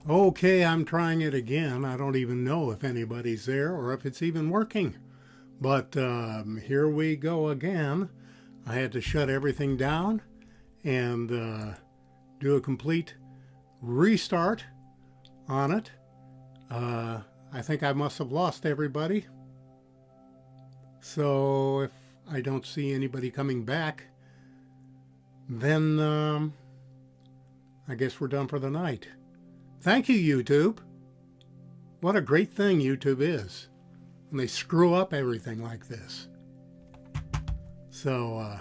Okay, I'm trying it again. I don't even know if anybody's there or if it's even working. But here we go again. I had to shut everything down and do a complete restart on it. I think I must have lost everybody. So if I don't see anybody coming back, then I guess we're done for the night. Thank you, YouTube. What a great thing YouTube is when they screw up everything like this. So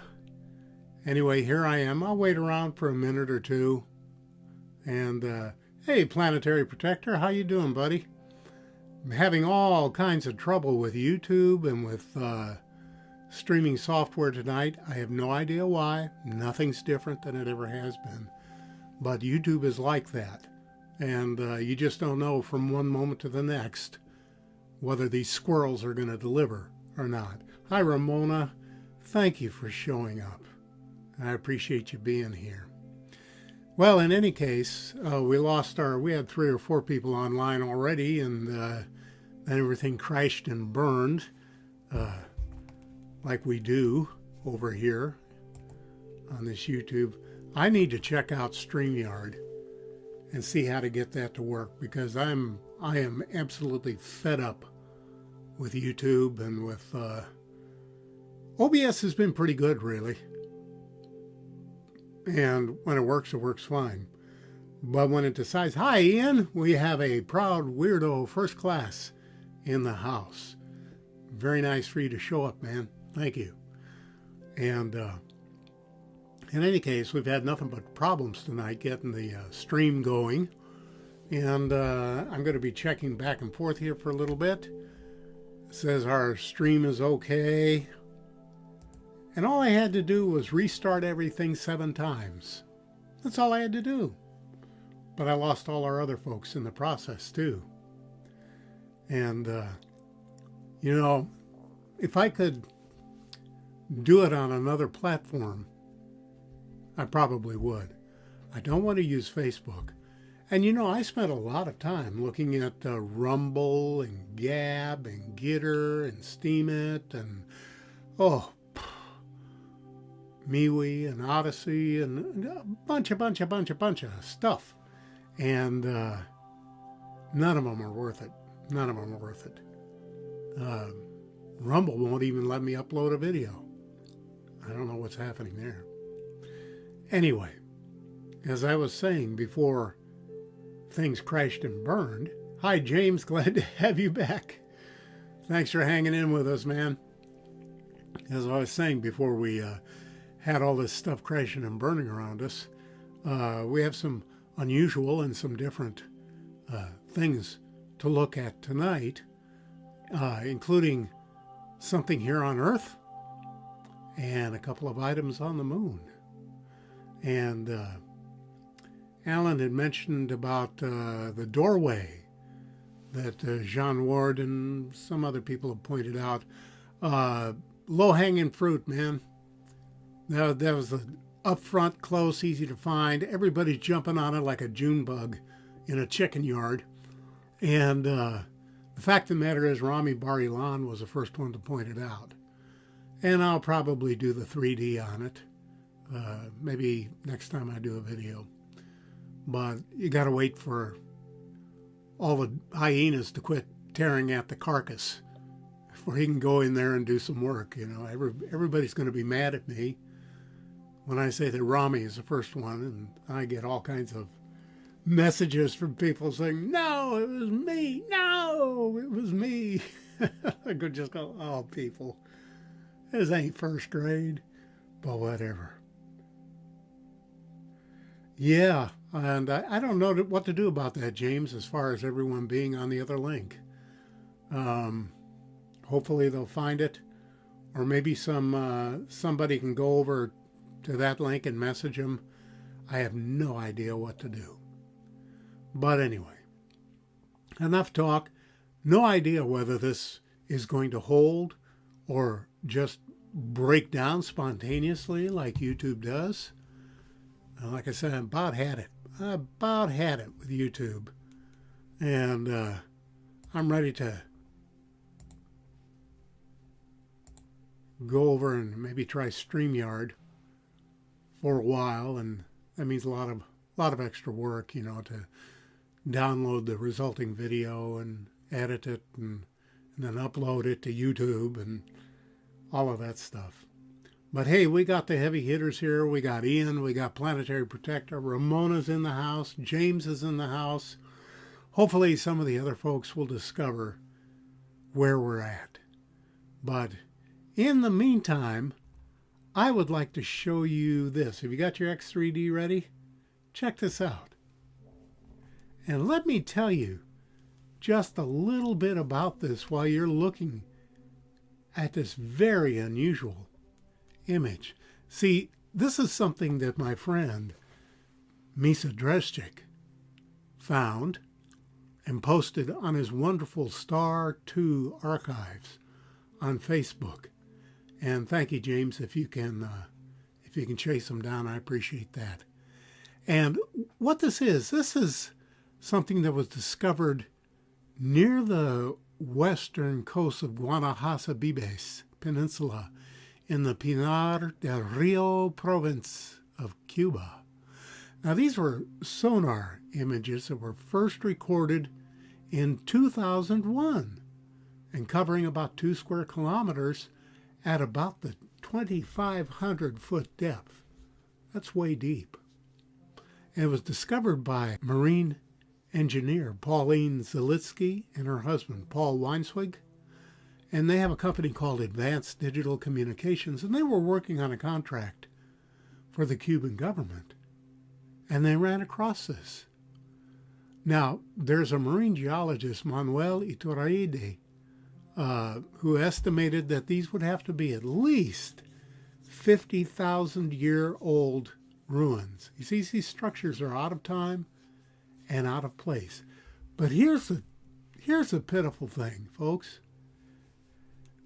anyway, here I am. I'll wait around for a minute or two. And hey, Planetary Protector, how you doing, buddy? I'm having all kinds of trouble with YouTube and with streaming software tonight. I have no idea why. Nothing's different than it ever has been. But YouTube is like that. And you just don't know from one moment to the next whether these squirrels are going to deliver or not. Hi, Ramona. Thank you for showing up. I appreciate you being here. Well, in any case, we had 3 or 4 people online already, and then everything crashed and burned like we do over here on this YouTube. I need to check out StreamYard and see how to get that to work, because I am absolutely fed up with YouTube and with OBS has been pretty good, really. And when it works fine. But when it decides, hi Ian, we have a proud weirdo first class in the house. Very nice for you to show up, man. Thank you. And in any case, we've had nothing but problems tonight getting the stream going. And I'm going to be checking back and forth here for a little bit. It says our stream is okay. And all I had to do was restart everything 7 times. That's all I had to do. But I lost all our other folks in the process too. And, you know, if I could do it on another platform, I probably would. I don't want to use Facebook. And you know, I spent a lot of time looking at Rumble and Gab and Gitter and Steemit and, MeWe and Odyssey and a bunch of stuff. And none of them are worth it. None of them are worth it. Rumble won't even let me upload a video. I don't know what's happening there. Anyway, as I was saying before things crashed and burned, hi James, glad to have you back. Thanks for hanging in with us, man. As I was saying before we had all this stuff crashing and burning around us, we have some unusual and some different things to look at tonight, including something here on Earth and a couple of items on the moon. And Alan had mentioned about the doorway that Jean Ward and some other people have pointed out. Low-hanging fruit, man. That was up front, close, easy to find. Everybody's jumping on it like a June bug in a chicken yard. And the fact of the matter is Rami Bar-Ilan was the first one to point it out. And I'll probably do the 3D on it. Maybe next time I do a video. But you got to wait for all the hyenas to quit tearing at the carcass before he can go in there and do some work. You know, everybody's going to be mad at me when I say that Rami is the first one, and I get all kinds of messages from people saying, no, it was me. No, it was me. I could just go, oh, people, this ain't first grade, but whatever. Yeah, and I don't know what to do about that, James, as far as everyone being on the other link. Hopefully they'll find it, or maybe somebody can go over to that link and message them. I have no idea what to do. But anyway, enough talk. No idea whether this is going to hold or just break down spontaneously like YouTube does. Like I said, I about had it with YouTube. And I'm ready to go over and maybe try StreamYard for a while, and that means a lot of extra work, you know, to download the resulting video and edit it and then upload it to YouTube and all of that stuff. But hey, we got the heavy hitters here. We got Ian, we got Planetary Protector, Ramona's in the house, James is in the house. Hopefully some of the other folks will discover where we're at. But in the meantime, I would like to show you this. Have you got your X3D ready? Check this out. And let me tell you just a little bit about this while you're looking at this very unusual image. See, this is something that my friend Misa Dreszczyk found and posted on his wonderful Star 2 archives on Facebook. And thank you, James, if you can chase them down, I appreciate that. And what this is something that was discovered near the western coast of Guanacaste Peninsula in the Pinar del Rio province of Cuba. Now, these were sonar images that were first recorded in 2001 and covering about 2 square kilometers at about the 2,500 foot depth. That's way deep. And it was discovered by marine engineer Pauline Zalitsky and her husband Paul Weinswig. And they have a company called Advanced Digital Communications, and they were working on a contract for the Cuban government. And they ran across this. Now, there's a marine geologist, Manuel Iturralde, who estimated that these would have to be at least 50,000-year-old ruins. You see, these structures are out of time and out of place. But here's the pitiful thing, folks.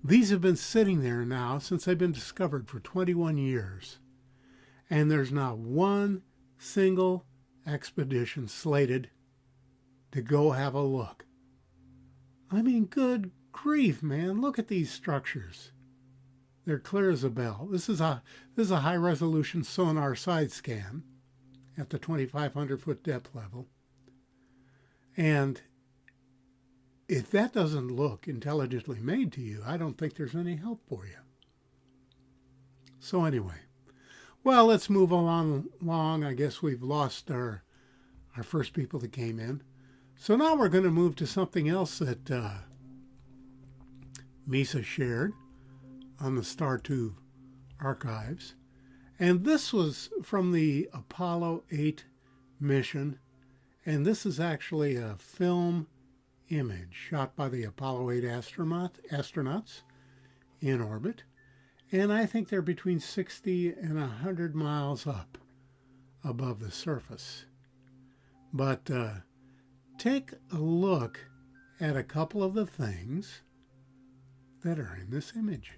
These have been sitting there now since they've been discovered for 21 years. And there's not one single expedition slated to go have a look. I mean, good grief, man. Look at these structures. They're clear as a bell. This is a high-resolution sonar side scan at the 2,500 foot depth level. And if that doesn't look intelligently made to you, I don't think there's any help for you. So anyway, well, let's move along. I guess we've lost our first people that came in. So now we're going to move to something else that Misa shared on the Star 2 archives. And this was from the Apollo 8 mission. And this is actually a film image shot by the Apollo 8 astronauts in orbit. And I think they're between 60 and 100 miles up above the surface. But take a look at a couple of the things that are in this image.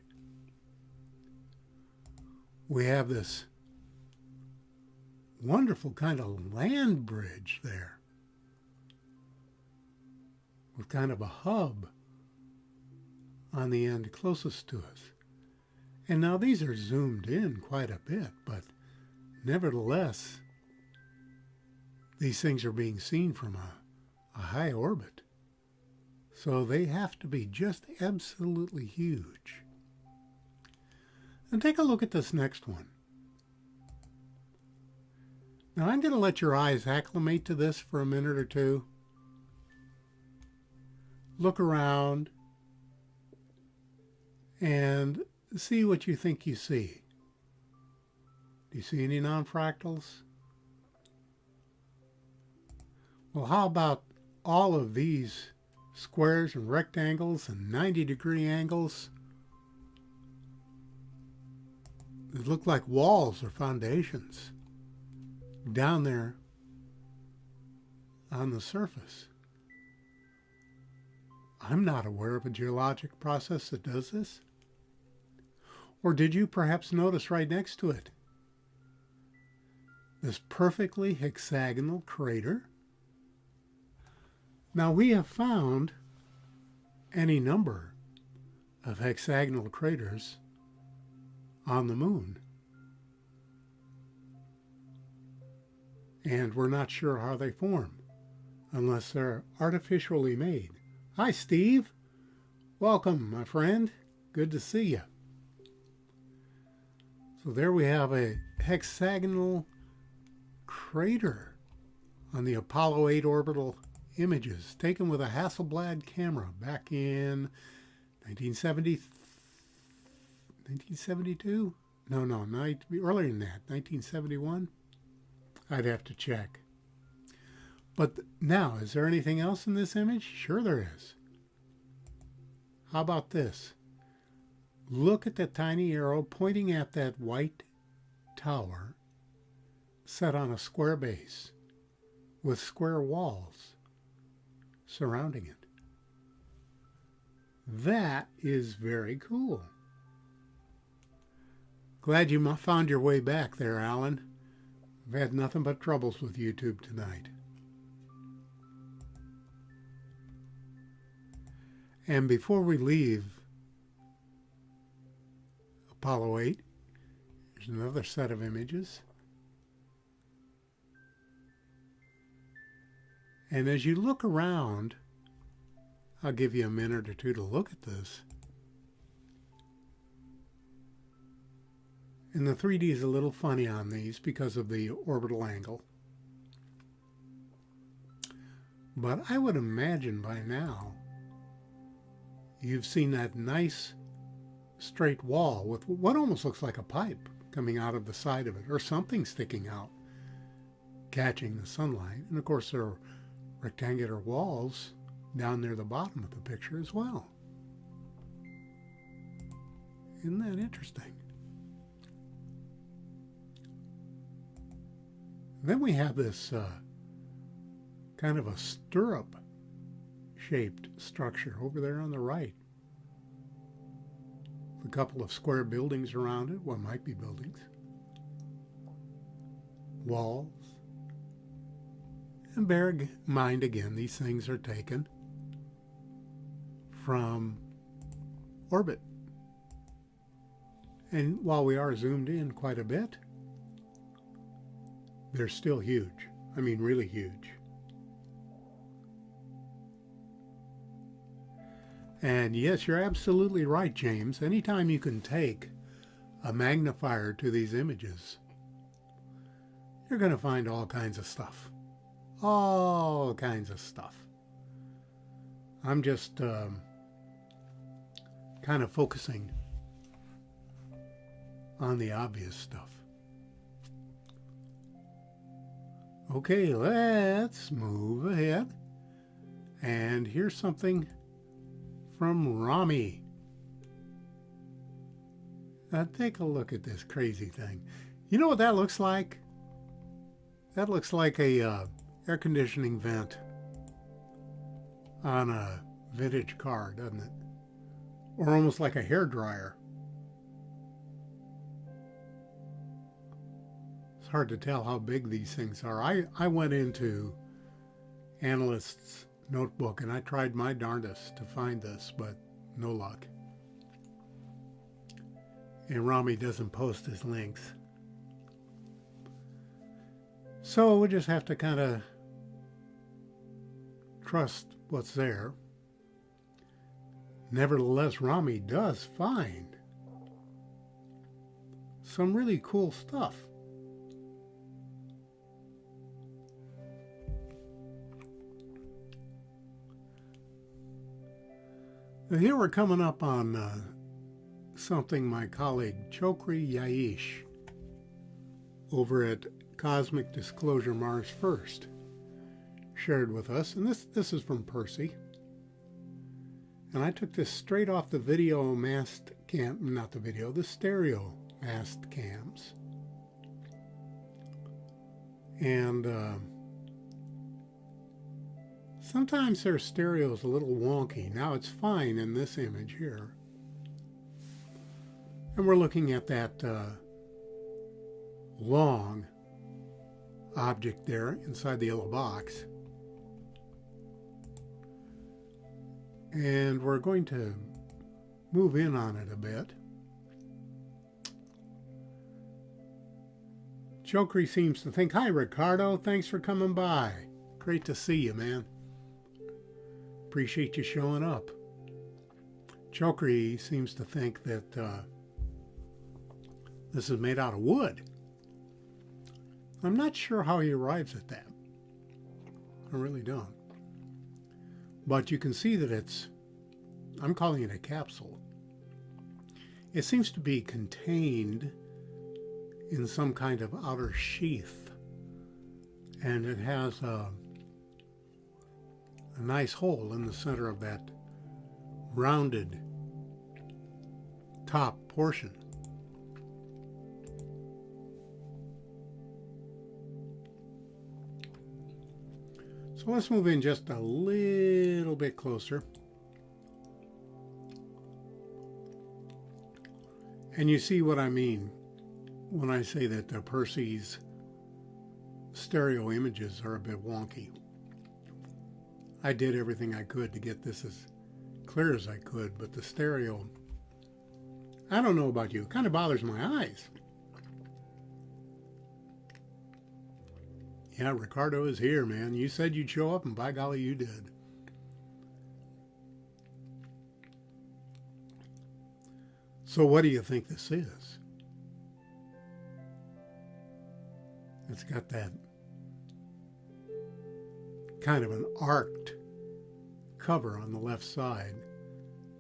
We have this wonderful kind of land bridge there with kind of a hub on the end closest to us. And now these are zoomed in quite a bit, but nevertheless, these things are being seen from a high orbit. So they have to be just absolutely huge. And take a look at this next one. Now I'm going to let your eyes acclimate to this for a minute or two. Look around and see what you think you see. Do you see any non-fractals? Well, how about all of these squares and rectangles and 90-degree angles that look like walls or foundations down there on the surface? I'm not aware of a geologic process that does this. Or did you perhaps notice right next to it this perfectly hexagonal crater Now we have found any number of hexagonal craters on the moon. And we're not sure how they form unless they're artificially made. Hi, Steve. Welcome, my friend. Good to see you. So there we have a hexagonal crater on the Apollo 8 orbital images taken with a Hasselblad camera back in 1972? No, earlier than that, 1971. I'd have to check. But now, is there anything else in this image? Sure there is. How about this? Look at the tiny arrow pointing at that white tower set on a square base with square walls surrounding it. That is very cool. Glad you found your way back there, Alan. I've had nothing but troubles with YouTube tonight. And before we leave Apollo 8, there's another set of images. And as you look around, I'll give you a minute or two to look at this. And the 3D is a little funny on these because of the orbital angle. But I would imagine by now you've seen that nice straight wall with what almost looks like a pipe coming out of the side of it, or something sticking out, catching the sunlight. And of course there are rectangular walls down near the bottom of the picture as well. Isn't that interesting? Then we have this kind of a stirrup-shaped structure over there on the right. A couple of square buildings around it. What might be buildings. Walls. And bear in mind again, these things are taken from orbit. And while we are zoomed in quite a bit, they're still huge. I mean, really huge. And yes, you're absolutely right, James. Anytime you can take a magnifier to these images, you're going to find all kinds of stuff. All kinds of stuff. I'm just kind of focusing on the obvious stuff. Okay, let's move ahead. And here's something from Rami. Now take a look at this crazy thing. You know what that looks like? That looks like a air conditioning vent on a vintage car, doesn't it? Or almost like a hairdryer. It's hard to tell how big these things are. I went into Analyst's notebook and I tried my darndest to find this, but no luck. And Rami doesn't post his links. So we just have to kind of trust what's there. Nevertheless, Rami does find some really cool stuff. Now here we're coming up on something my colleague Chokri Yaish over at Cosmic Disclosure Mars First shared with us, and this is from Percy. And I took this straight off the video mast cam, not the video, the stereo mast cams. And sometimes their stereo is a little wonky. Now it's fine in this image here. And we're looking at that long object there inside the yellow box. And we're going to move in on it a bit. Chokri seems to think, hi Ricardo, thanks for coming by. Great to see you, man. Appreciate you showing up. Chokri seems to think that this is made out of wood. I'm not sure how he arrives at that. I really don't. But you can see that it's, I'm calling it a capsule. It seems to be contained in some kind of outer sheath. And it has a nice hole in the center of that rounded top portion. So let's move in just a little bit closer. And you see what I mean when I say that Percy's stereo images are a bit wonky. I did everything I could to get this as clear as I could, but the stereo, I don't know about you, it kind of bothers my eyes. Yeah, Ricardo is here, man. You said you'd show up, and by golly, you did. So what do you think this is? It's got that kind of an arced cover on the left side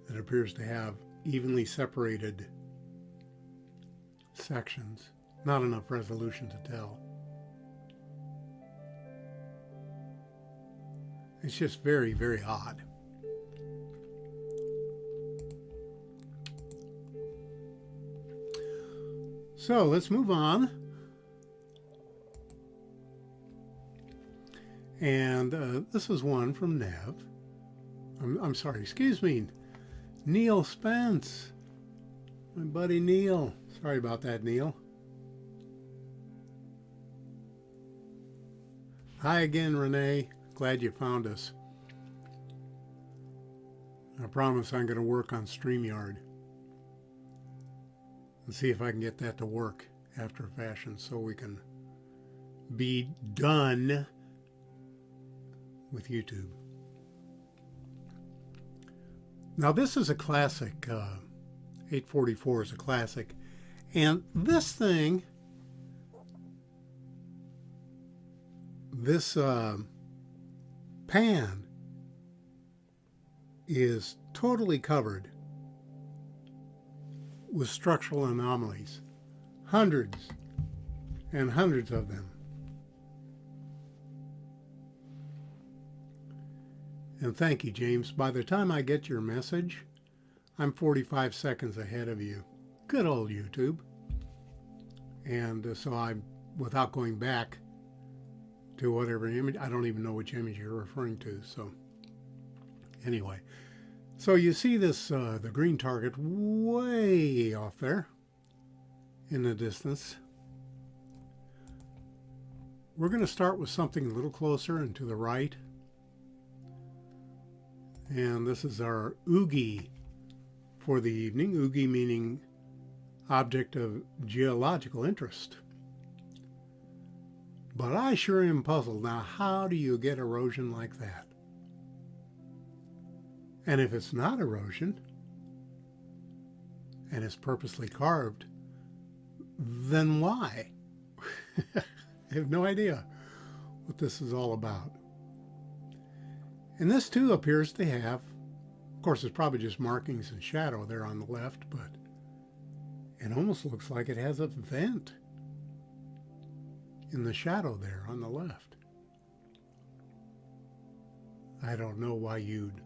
that appears to have evenly separated sections. Not enough resolution to tell. It's just very, very odd. So let's move on. And this is one from Nev. I'm sorry, excuse me, Neil Spence. My buddy Neil. Sorry about that, Neil. Hi again, Renee. Glad you found us. I promise I'm going to work on StreamYard and see if I can get that to work after a fashion so we can be done with YouTube. Now this is a classic. 844 is a classic. And this thing, this pan is totally covered with structural anomalies. Hundreds and hundreds of them. And thank you, James. By the time I get your message, I'm 45 seconds ahead of you. Good old YouTube. And so I'm, without going back to whatever image, I don't even know which image you're referring to. So anyway, so you see this, the green target way off there in the distance. We're going to start with something a little closer and to the right. And this is our oogie for the evening. Oogie meaning object of geological interest. But I sure am puzzled. Now, how do you get erosion like that? And if it's not erosion, and it's purposely carved, then why? I have no idea what this is all about. And this too appears to have, of course it's probably just markings and shadow there on the left, but it almost looks like it has a vent in the shadow there on the left. I don't know why you'd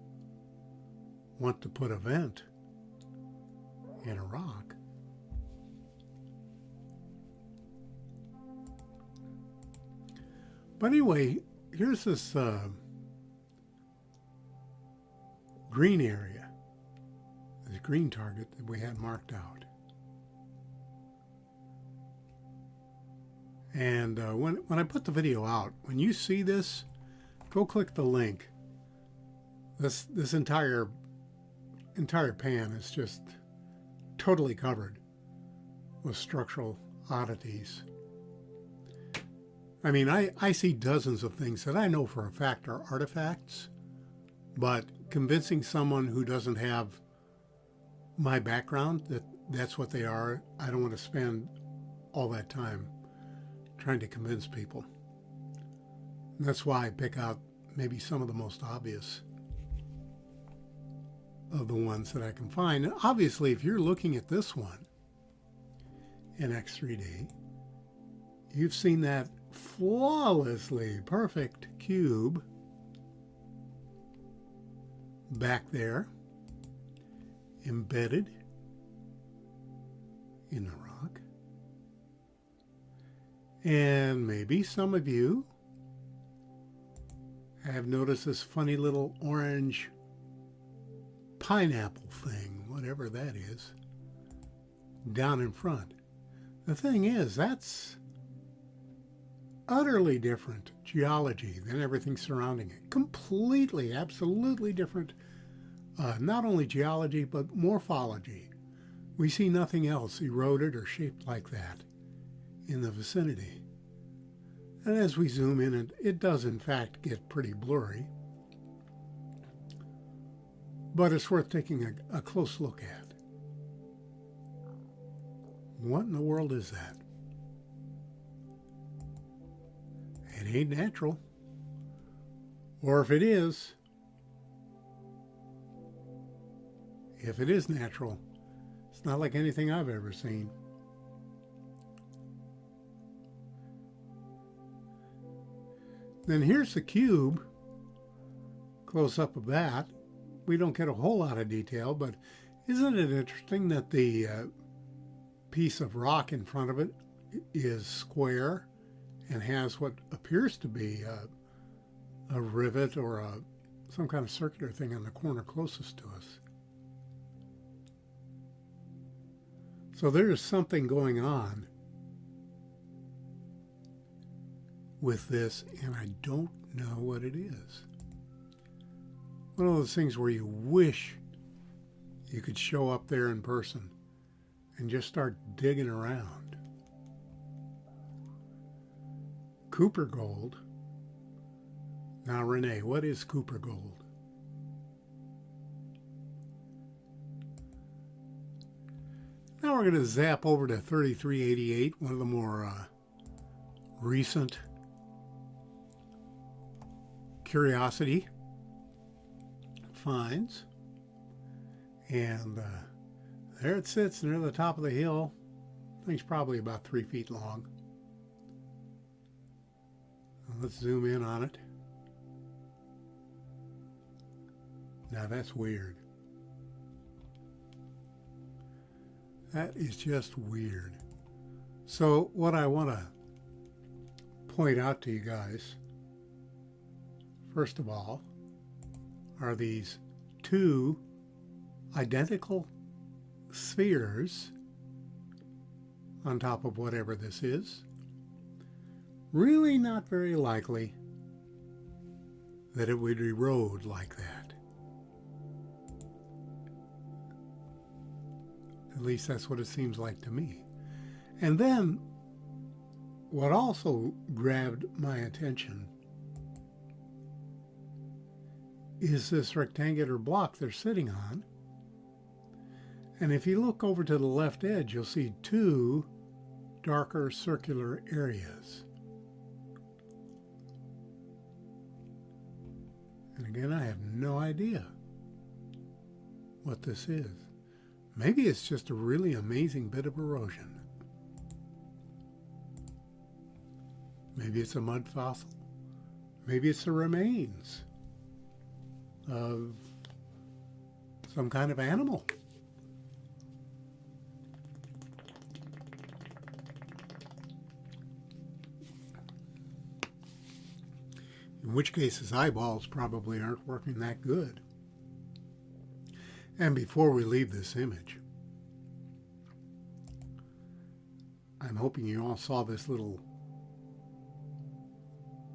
want to put a vent in a rock. But anyway, here's this green area, this green target that we had marked out. And when I put the video out, when you see this, go click the link. This entire entire pan is just totally covered with structural oddities. I mean, I see dozens of things that I know for a fact are artifacts, but convincing someone who doesn't have my background that that's what they are, I don't want to spend all that time trying to convince people. And that's why I pick out maybe some of the most obvious of the ones that I can find. And obviously, if you're looking at this one in X3D, you've seen that flawlessly perfect cube back there, embedded in the rock. And maybe some of you have noticed this funny little orange pineapple thing, whatever that is, down in front. The thing is, that's utterly different geology than everything surrounding it. Completely, absolutely different, not only geology, but morphology. We see nothing else eroded or shaped like that in the vicinity. And as we zoom in, it does in fact get pretty blurry. But it's worth taking a close look at. What in the world is that? It ain't natural. Or if it is natural, it's not like anything I've ever seen. Then here's the cube, close up of that. We don't get a whole lot of detail, but isn't it interesting that the piece of rock in front of it is square and has what appears to be a rivet or some kind of circular thing on the corner closest to us. So there is something going on with this, and I don't know what it is. One of those things where you wish you could show up there in person and just start digging around. Cooper gold. Now, Renee, what is Cooper gold? Now we're going to zap over to 3388, one of the more recent curiosity finds. And there it sits near the top of the hill. I think it's probably about 3 feet long. Let's zoom in on it. Now that's weird. That is just weird. So what I want to point out to you guys, first of all, are these two identical spheres on top of whatever this is. Really not very likely that it would erode like that. At least that's what it seems like to me. And then what also grabbed my attention is this rectangular block they're sitting on. And if you look over to the left edge, you'll see two darker circular areas. And again, I have no idea what this is. Maybe it's just a really amazing bit of erosion. Maybe it's a mud fossil. Maybe it's the remains of some kind of animal. In which case his eyeballs probably aren't working that good. And before we leave this image, I'm hoping you all saw this little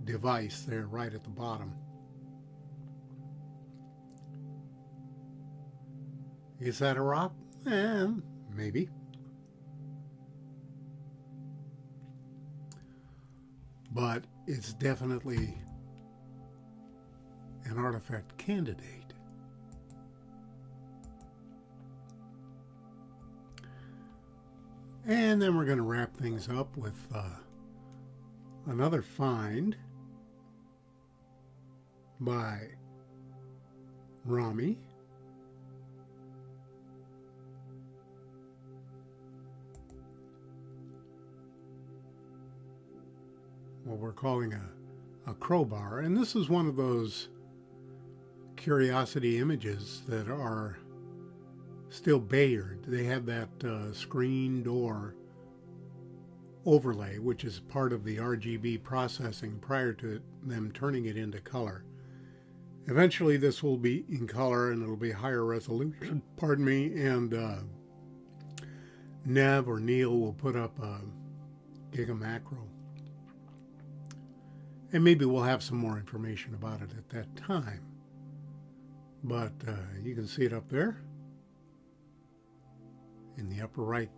device there right at the bottom. Is that a rock? Maybe. But it's definitely an artifact candidate. And then we're going to wrap things up with another find by Rami. What we're calling a crowbar. And this is one of those curiosity images that are still Bayard. They have that screen door overlay, which is part of the RGB processing prior to them turning it into color. Eventually this will be in color and it'll be higher resolution, pardon me, and Nev or Neil will put up a Giga Macro. And maybe we'll have some more information about it at that time. But you can see it up there in the upper right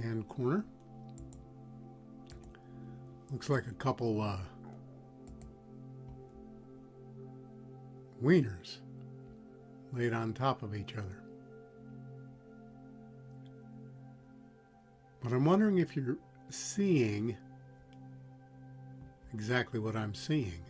hand corner. Looks like a couple wieners laid on top of each other. But I'm wondering if you're seeing exactly what I'm seeing.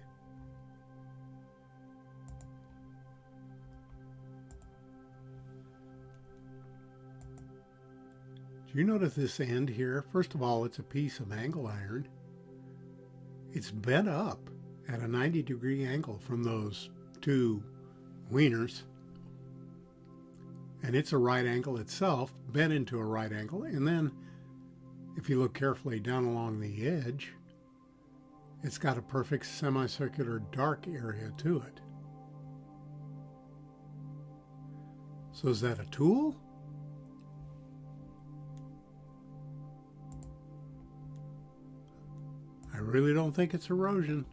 Do you notice this end here? First of all, it's a piece of angle iron. It's bent up at a 90-degree angle from those two wieners. And it's a right angle itself, bent into a right angle. And then, if you look carefully down along the edge, it's got a perfect semicircular dark area to it. So is that a tool? I really don't think it's erosion.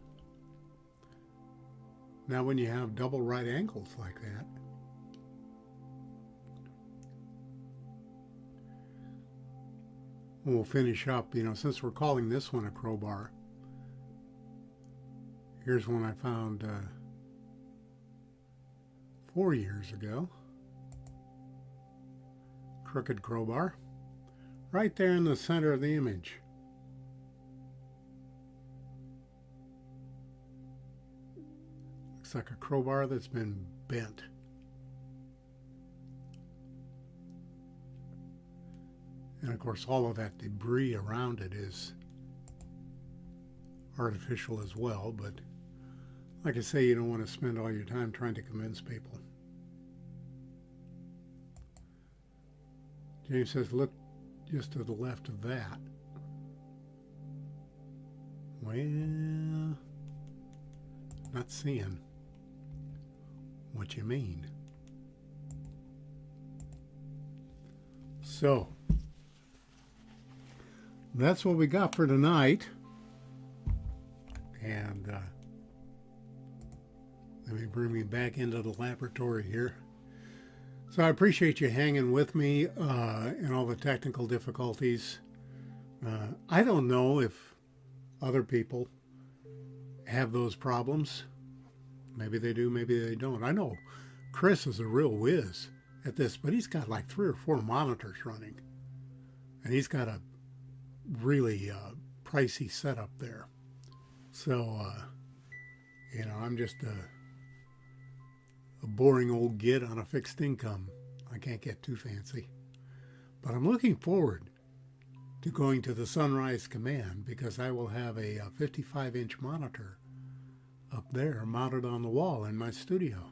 Now when you have double right angles like that, we'll finish up, since we're calling this one a crowbar. Here's one I found 4 years ago. Crooked crowbar. Right there in the center of the image. Looks like a crowbar that's been bent. And of course all of that debris around it is artificial as well, but like I say, you don't want to spend all your time trying to convince people. James says, look just to the left of that. Well, not seeing what you mean. So, that's what we got for tonight. And let me bring me back into the laboratory here. So I appreciate you hanging with me in all the technical difficulties. I don't know if other people have those problems. Maybe they do, maybe they don't. I know Chris is a real whiz at this, but he's got like 3 or 4 monitors running. And he's got a really pricey setup there. So, I'm just a boring old git on a fixed income. I can't get too fancy. But I'm looking forward to going to the Sunrise Command because I will have a 55-inch monitor up there mounted on the wall in my studio.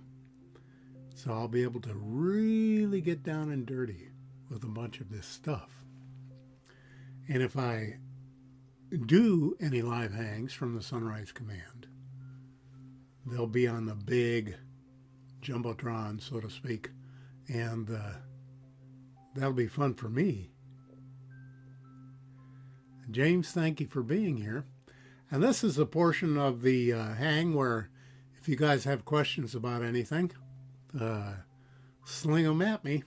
So I'll be able to really get down and dirty with a bunch of this stuff. And if I do any live hangs from the Sunrise Command, they'll be on the big Jumbotron, so to speak, and that'll be fun for me. James, thank you for being here. And this is a portion of the hang where if you guys have questions about anything, sling them at me.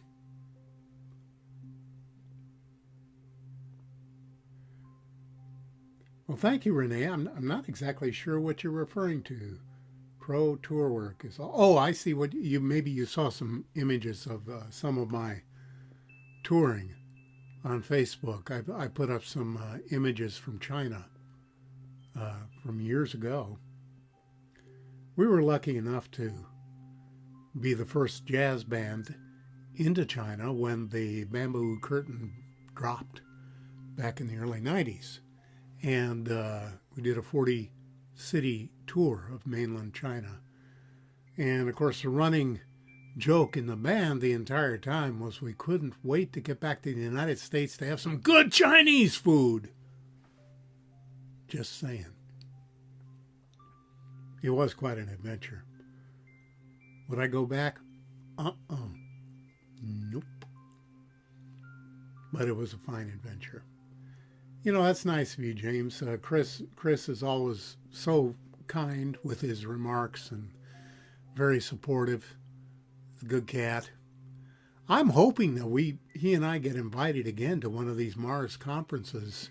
Well, thank you, Renee. I'm not exactly sure what you're referring to. Pro tour work is all. Oh, I see what you, maybe you saw some images of some of my touring on Facebook. I put up some images from China from years ago. We were lucky enough to be the first jazz band into China when the bamboo curtain dropped back in the early 90s. And we did a 40-city tour of mainland China. And of course, the running joke in the band the entire time was we couldn't wait to get back to the United States to have some good Chinese food. Just saying. It was quite an adventure. Would I go back? Nope. But it was a fine adventure. You know, that's nice of you, James. Chris is always so kind with his remarks and very supportive. A good cat. I'm hoping that he and I get invited again to one of these Mars conferences.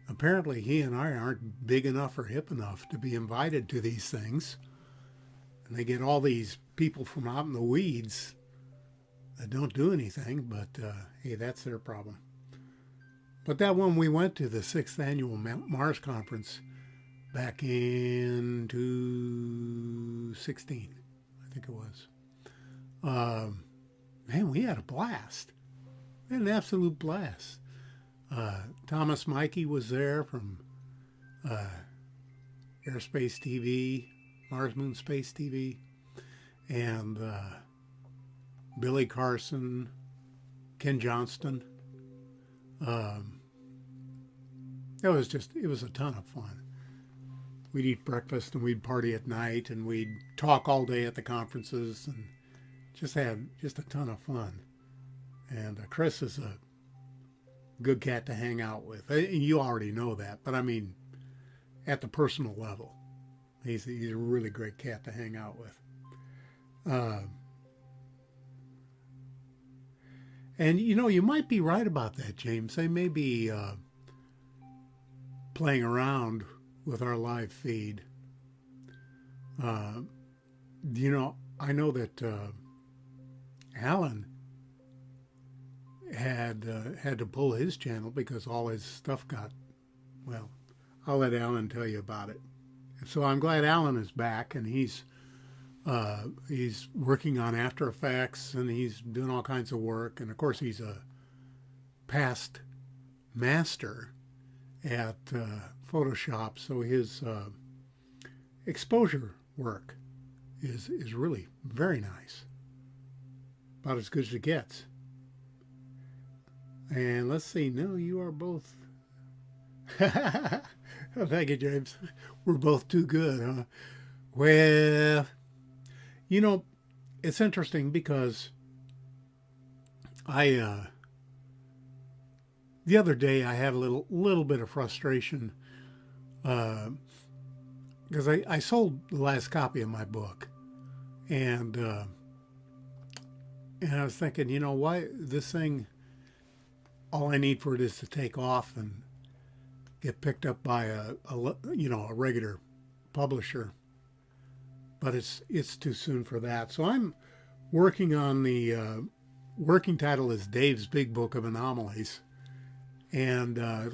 Apparently he and I aren't big enough or hip enough to be invited to these things. And they get all these people from out in the weeds that don't do anything, but hey, that's their problem. But that one we went to, the 6th annual Mars conference back in 2016, I think it was. Man, we had a blast. We had an absolute blast. Thomas Mikey was there from Airspace TV, Mars Moon Space TV, and Billy Carson, Ken Johnston. It was a ton of fun. We'd eat breakfast and we'd party at night and we'd talk all day at the conferences and just had just a ton of fun. And Chris is a good cat to hang out with. You already know that, but I mean, at the personal level, he's a really great cat to hang out with. And you know, you might be right about that, James. They may be playing around with our live feed. You know, I know that Alan had to pull his channel because all his stuff got, well, I'll let Alan tell you about it. So I'm glad Alan is back, and he's working on After Effects, and he's doing all kinds of work. And of course, he's a past master at Photoshop, so his exposure work is really very nice, about as good as it gets. And let's see, no, you are both. Thank you, James. We're both too good, huh? Well, you know, it's interesting because the other day I had a little bit of frustration because I sold the last copy of my book, and I was thinking, you know, why this thing, all I need for it is to take off and get picked up by a regular publisher. But it's too soon for that. So I'm working on the working title is Dave's Big Book of Anomalies, and I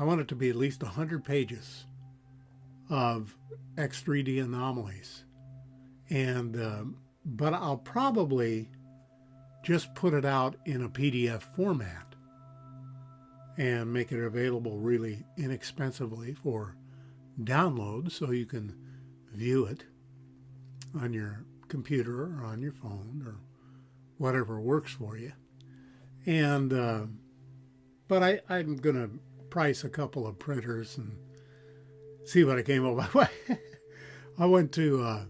want it to be at least 100 pages of X3D anomalies, and but I'll probably just put it out in a PDF format and make it available really inexpensively for download, so you can view it on your computer or on your phone or whatever works for you. And but I'm gonna price a couple of printers and see what I came up with. I went to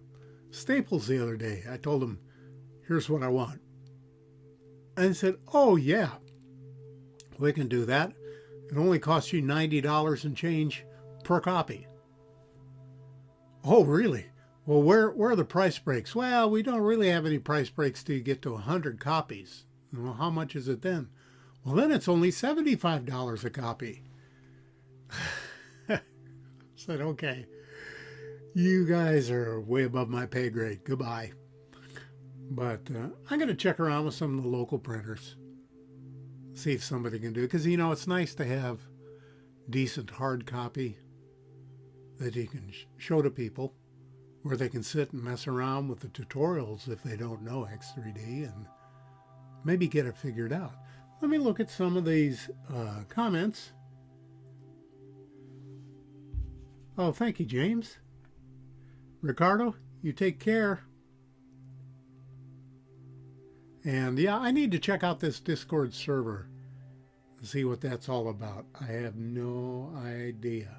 Staples the other day. I told them, here's what I want. And they said, oh yeah, we can do that. It only costs you $90 and change per copy. Oh, really? Well, where are the price breaks? Well, we don't really have any price breaks till you get to 100 copies. Well, how much is it then? Well, then it's only $75 a copy. said, okay, you guys are way above my pay grade. Goodbye. But I'm going to check around with some of the local printers, see if somebody can do it. Because, you know, it's nice to have decent hard copy that you can show to people, where they can sit and mess around with the tutorials if they don't know X3D and maybe get it figured out. Let me look at some of these comments. Oh, thank you, James. Ricardo, you take care. And yeah, I need to check out this Discord server and see what that's all about. I have no idea.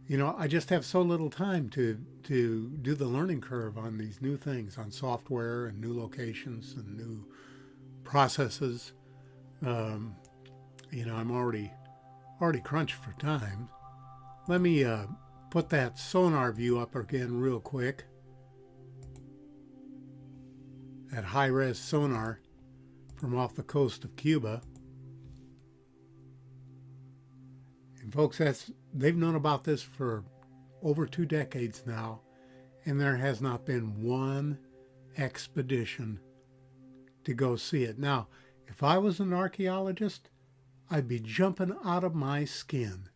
You know, I just have so little time to do the learning curve on these new things, on software and new locations and new processes. You know, I'm already crunched for time. Let me put that sonar view up again real quick. That high-res sonar from off the coast of Cuba. And folks, they've known about this for over 2 decades now, and there has not been one expedition to go see it. Now, if I was an archaeologist, I'd be jumping out of my skin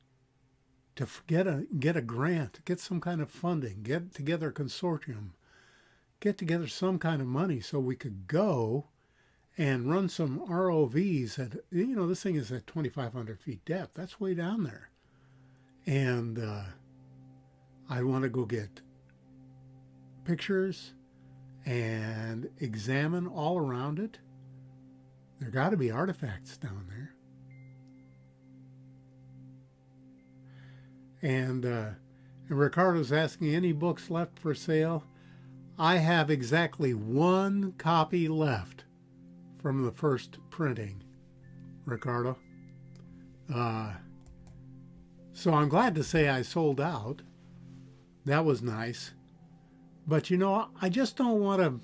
to get a grant, get some kind of funding, get together a consortium, get together some kind of money so we could go and run some ROVs at, you know, this thing is at 2,500 feet depth. That's way down there. And I want to go get pictures and examine all around it. There got to be artifacts down there. And Ricardo's asking, any books left for sale? I have exactly 1 copy left from the first printing, Ricardo. So I'm glad to say I sold out. That was nice. But you know, I just don't want to,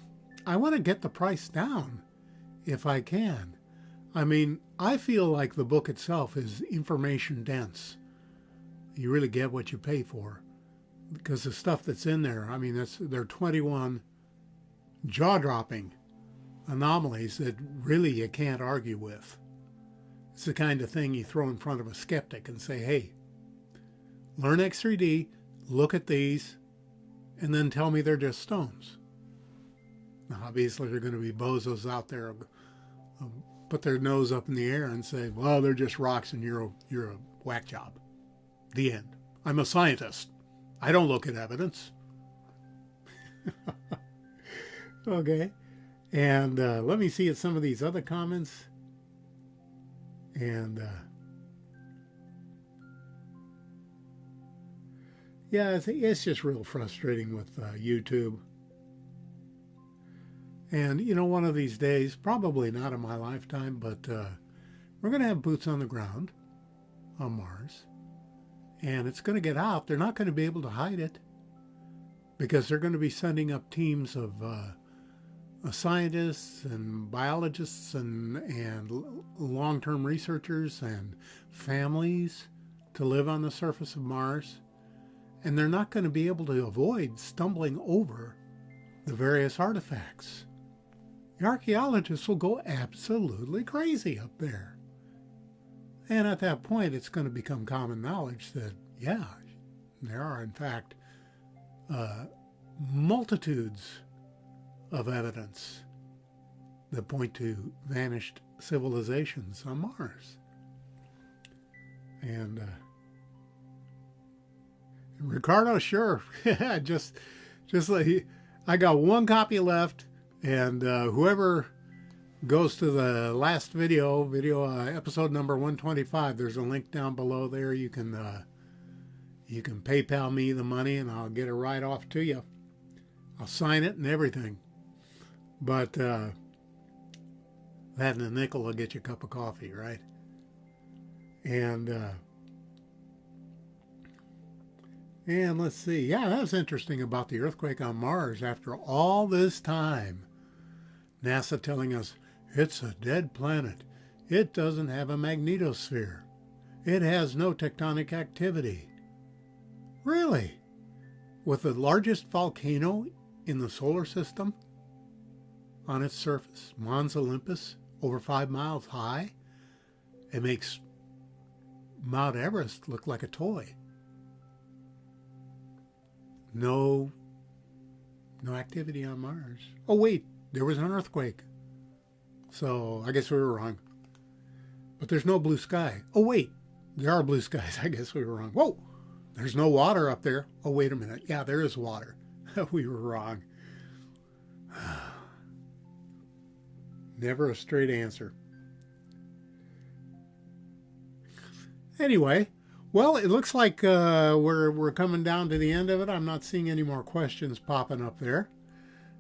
I want to get the price down if I can. I mean, I feel like the book itself is information dense. You really get what you pay for. Because the stuff that's in there, I mean, there are 21 jaw-dropping anomalies that really you can't argue with. It's the kind of thing you throw in front of a skeptic and say, hey, learn X3D, look at these, and then tell me they're just stones. Now, obviously, there are going to be bozos out there who put their nose up in the air and say, well, they're just rocks and you're a whack job. The end. I'm a scientist. I don't look at evidence. Okay. And let me see at some of these other comments. And yeah, it's just real frustrating with YouTube. And, you know, one of these days, probably not in my lifetime, but we're going to have boots on the ground on Mars. And it's going to get out. They're not going to be able to hide it because they're going to be sending up teams of scientists and biologists and long-term researchers and families to live on the surface of Mars. And they're not going to be able to avoid stumbling over the various artifacts. The archaeologists will go absolutely crazy up there. And at that point, it's going to become common knowledge that, yeah, there are, in fact, multitudes of evidence that point to vanished civilizations on Mars. And Ricardo, sure, just like I got 1 copy left, and whoever goes to the last video episode number 125, there's a link down below there. You can PayPal me the money and I'll get it right off to you. I'll sign it and everything. But that and a nickel will get you a cup of coffee, right? And let's see. Yeah, that was interesting about the earthquake on Mars. After all this time, NASA telling us it's a dead planet. It doesn't have a magnetosphere. It has no tectonic activity. Really? With the largest volcano in the solar system on its surface, Mons Olympus, over 5 miles high, it makes Mount Everest look like a toy. No activity on Mars. Oh wait, there was an earthquake. So I guess we were wrong. But there's no blue sky. Oh wait, there are blue skies. I guess we were wrong. Whoa, there's no water up there. Oh wait a minute. Yeah, there is water. We were wrong. Never a straight answer. Anyway, well, it looks like we're coming down to the end of it. I'm not seeing any more questions popping up there.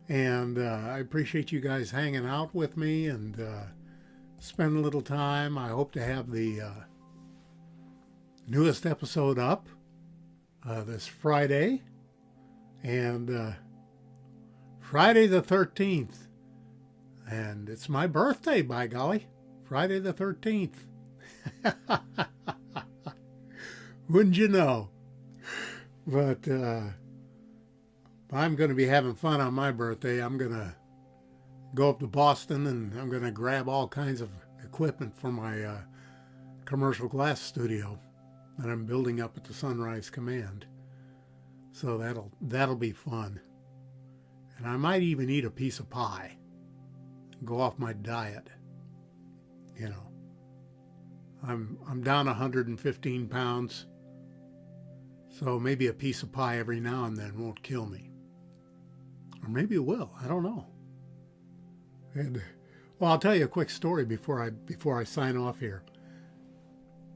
And I appreciate you guys hanging out with me and spend a little time. I hope to have the newest episode up this Friday. And Friday the 13th. And it's my birthday, by golly. Friday the 13th. Wouldn't you know? But I'm going to be having fun on my birthday. I'm going to go up to Boston and I'm going to grab all kinds of equipment for my commercial glass studio that I'm building up at the Sunrise Command. So that'll be fun. And I might even eat a piece of pie. Go off my diet. You know. I'm down 115 pounds. So maybe a piece of pie every now and then won't kill me. Or maybe it will. I don't know. And well, I'll tell you a quick story before I sign off here.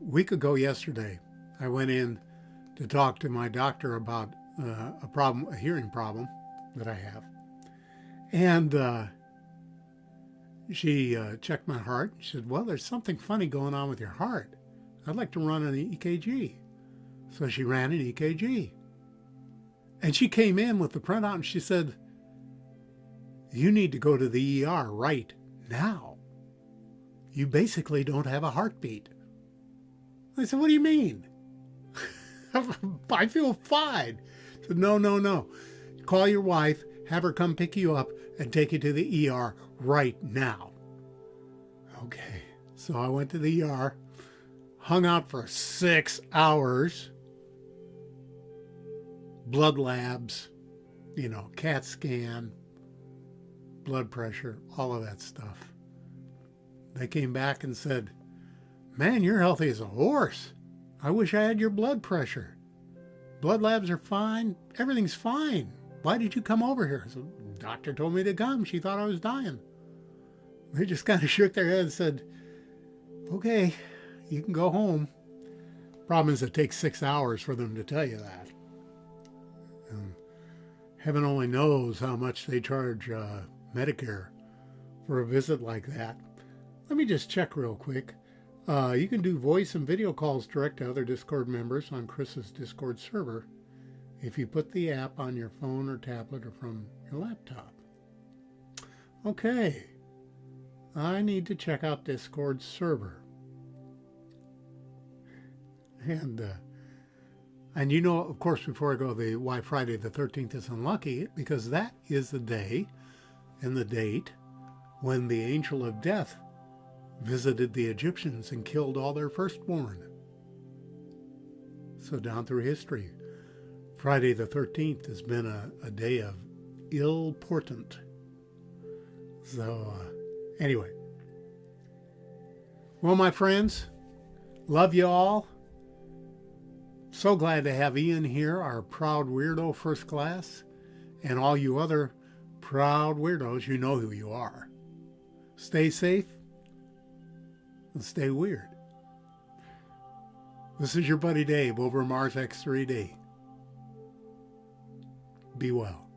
A week ago yesterday, I went in to talk to my doctor about a hearing problem that I have. And she checked my heart. She said, well, there's something funny going on with your heart. I'd like to run an EKG. So she ran an EKG. And she came in with the printout and she said, you need to go to the ER right now. You basically don't have a heartbeat. I said, what do you mean? I feel fine. I said, no. Call your wife, have her come pick you up and take you to the ER right now. Okay, so I went to the ER, hung out for 6 hours, blood labs, CAT scan, blood pressure, all of that stuff. They came back and said, man, you're healthy as a horse. I wish I had your blood pressure. Blood labs are fine. Everything's fine. Why did you come over here? So the doctor told me to come. She thought I was dying. They just kind of shook their head and said, okay, you can go home. Problem is it takes 6 hours for them to tell you that. And heaven only knows how much they charge Medicare for a visit like that. Let me just check real quick. You can do voice and video calls direct to other Discord members on Chris's Discord server if you put the app on your phone or tablet or from your laptop. Okay, I need to check out Discord server. And of course, before I go, why Friday the 13th is unlucky, because that is the day and the date when the angel of death visited the Egyptians and killed all their firstborn. So down through history, Friday the 13th has been a day of ill portent. So anyway. Well, my friends, love you all. So glad to have Ian here, our proud weirdo first class. And all you other proud weirdos, you know who you are. Stay safe and stay weird. This is your buddy Dave over MarsX3D. Be well.